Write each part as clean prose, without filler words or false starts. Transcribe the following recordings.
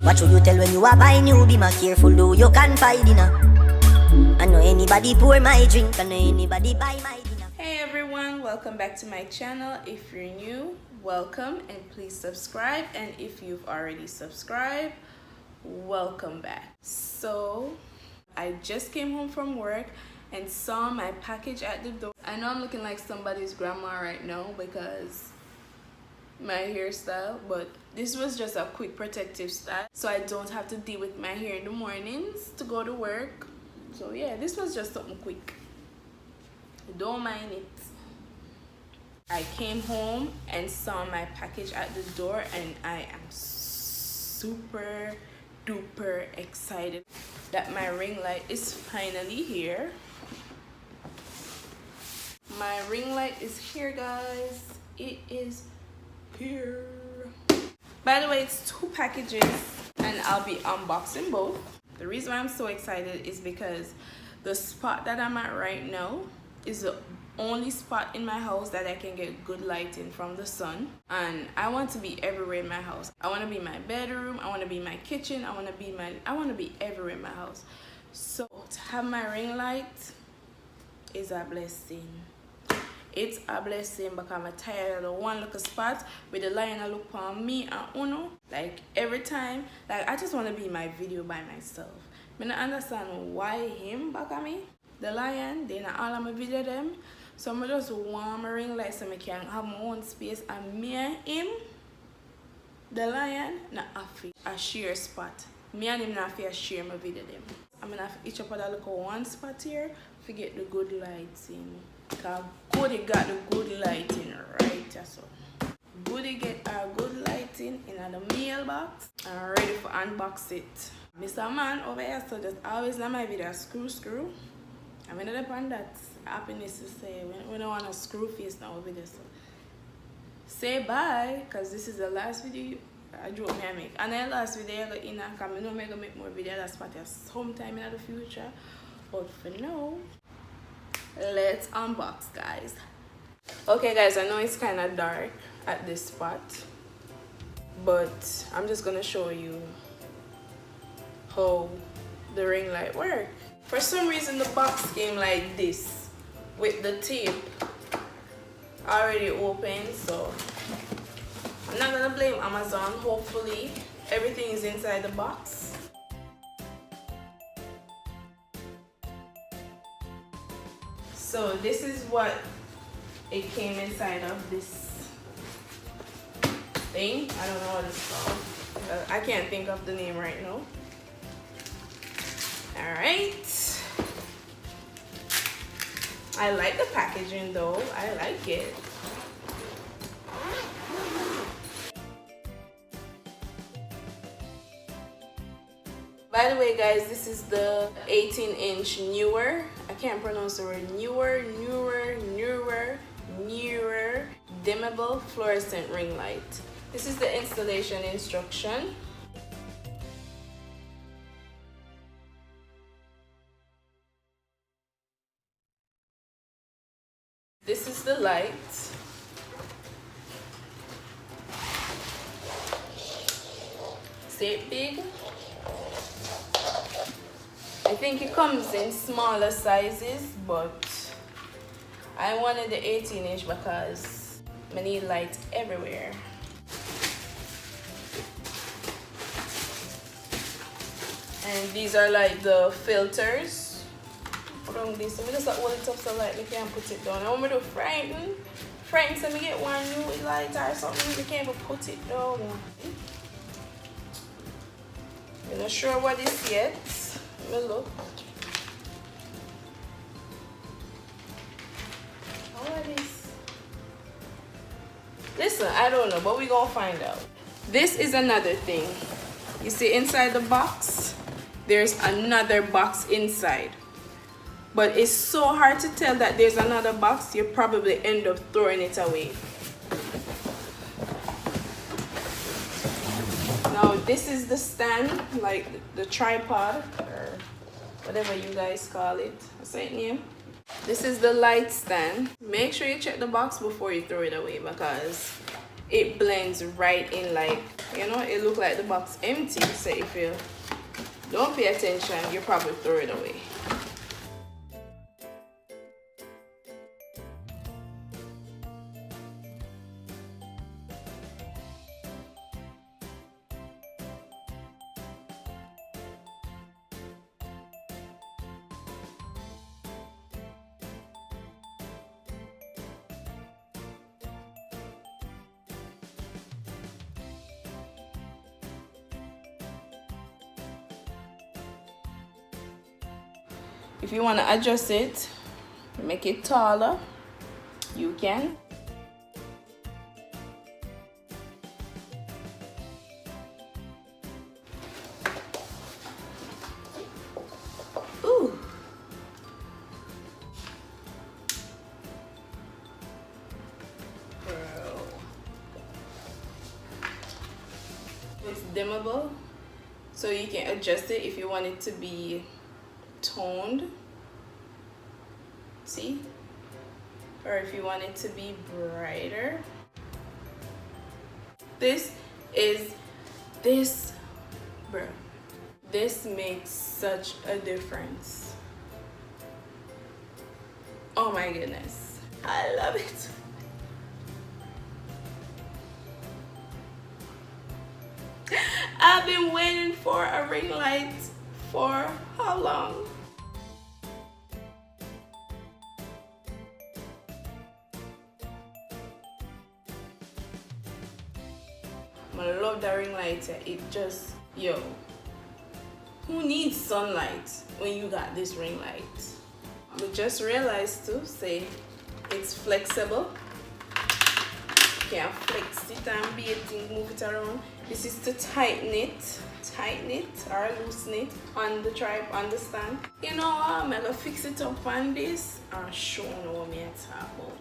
What should you tell when you are buying new? Be more careful though, you can find dinner. I know anybody pour my drink, I know anybody buy my dinner. Hey everyone, welcome back to my channel. If you're new, welcome and please subscribe, and if you've already subscribed, welcome back. So I just came home from work and saw my package at the door. I know I'm looking like somebody's grandma right now because my hairstyle, but this was just a quick protective style so I don't have to deal with my hair in the mornings to go to work. So yeah, this was just something quick, don't mind it. I came home and saw my package at the door and I am super duper excited that my ring light is finally here. My ring light is here, guys. It is here. By the way, it's 2 packages and I'll be unboxing both. The reason why I'm so excited is because the spot that I'm at right now is the only spot in my house that I can get good lighting from the sun, and I want to be everywhere in my house. I want to be in my bedroom, I want to be in my kitchen, I want to be everywhere in my house. So to have my ring light is a blessing. It's a blessing because I'm tired of the one little spot with the lion I look on me and UNNU. Like every time, like I just want to be in my video by myself. I don't understand why him back at me, the lion, they not all of my video them. So I just want my ring light so I can have my own space, and me and him, the lion, not have a share spot. Me and him not have to share my video them. I'm gonna have to each up at a little one spot here to get the good lighting. Cause Goody got the good lighting right, so Goody get our good lighting in the mailbox and ready for unbox it. Mr. Man over here, so just always in my video screw. I'm gonna depend that happiness to say we don't want to screw face now over there. So say bye, cause this is the last video I drove me I make. And then last video I got in and come, I know I'm gonna make more videos that's part of sometime in the future. But for now, let's unbox, guys. Okay guys, I know it's kind of dark at this spot, but I'm just gonna show you how the ring light works. For some reason the box came like this with the tape already open, so I'm not gonna blame Amazon. Hopefully everything is inside the box. So this is what it came inside of, this thing. I don't know what it's called. I can't think of the name right now. Alright. I like the packaging though. I like it. By the way guys, this is the 18-inch Neewer. I can't pronounce the word Neewer dimmable fluorescent ring light. This is the installation instruction. This is the light. See it big? I think it comes in smaller sizes, but I wanted the 18-inch because I need light everywhere. And these are like the filters. Put on this. Let me just hold it up so light we can put it down. I want me to frighten so we get one new light or something. We can't even put it down. I'm not sure what this yet. Let me look. What is? Listen, I don't know, but we're gonna find out. This is another thing. You see inside the box, there's another box inside. But it's so hard to tell that there's another box, you probably end up throwing it away. Now this is the stand, like the tripod, or whatever you guys call it. What's that name? This is the light stand. Make sure you check the box before you throw it away because it blends right in, like, you know, it look like the box empty. So if you don't pay attention, you probably throw it away. If you want to adjust it, make it taller, you can. Ooh. It's dimmable, so you can adjust it if you want it to be toned, see, or if you want it to be brighter. This makes such a difference. Oh my goodness, I love it. I've been waiting for a ring light for how long? I love that ring light. It just, yo, who needs sunlight when you got this ring light? But just realized to say it's flexible. You can flex it and beat it, move it around. This is to tighten it or loosen it on the stand. You know what? I'm gonna fix it up on this and show you what me talk about.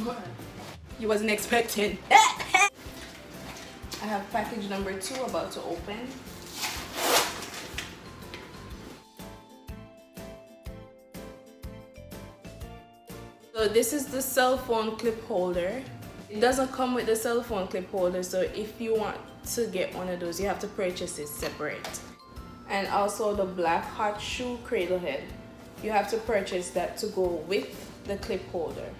What? You wasn't expecting. I have package number 2 about to open. So this is the cell phone clip holder. It doesn't come with the cell phone clip holder, so if you want to get one of those, you have to purchase it separate. And also the black hot shoe cradle head. You have to purchase that to go with the clip holder.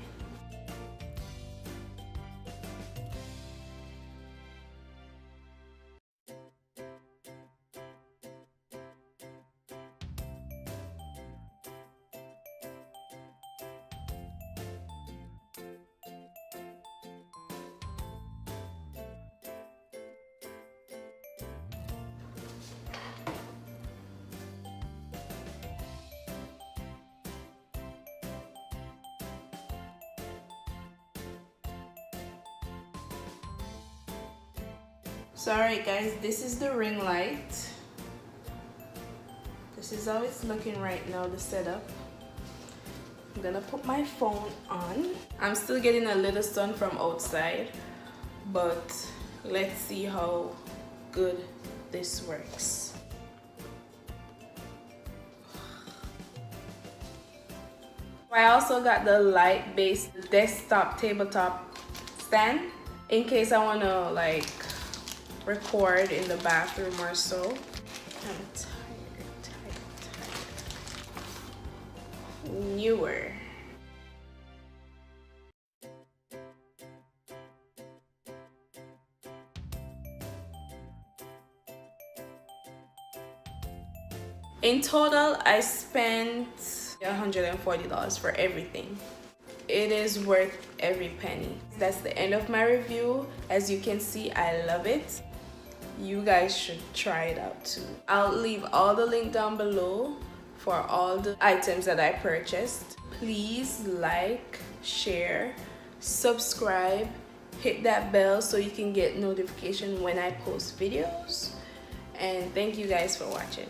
So alright guys, this is the ring light. This is how it's looking right now, the setup. I'm gonna put my phone on. I'm still getting a little sun from outside, but let's see how good this works. I also got the light-based desktop tabletop stand in case I want to like record in the bathroom or so. I'm tired. Neewer. In total, I spent $140 for everything. It is worth every penny. That's the end of my review. As you can see, I love it. You guys should try it out too. I'll leave all the link down below for all the items that I purchased. Please like, share, subscribe, hit that bell so you can get notification when I post videos. And thank you guys for watching.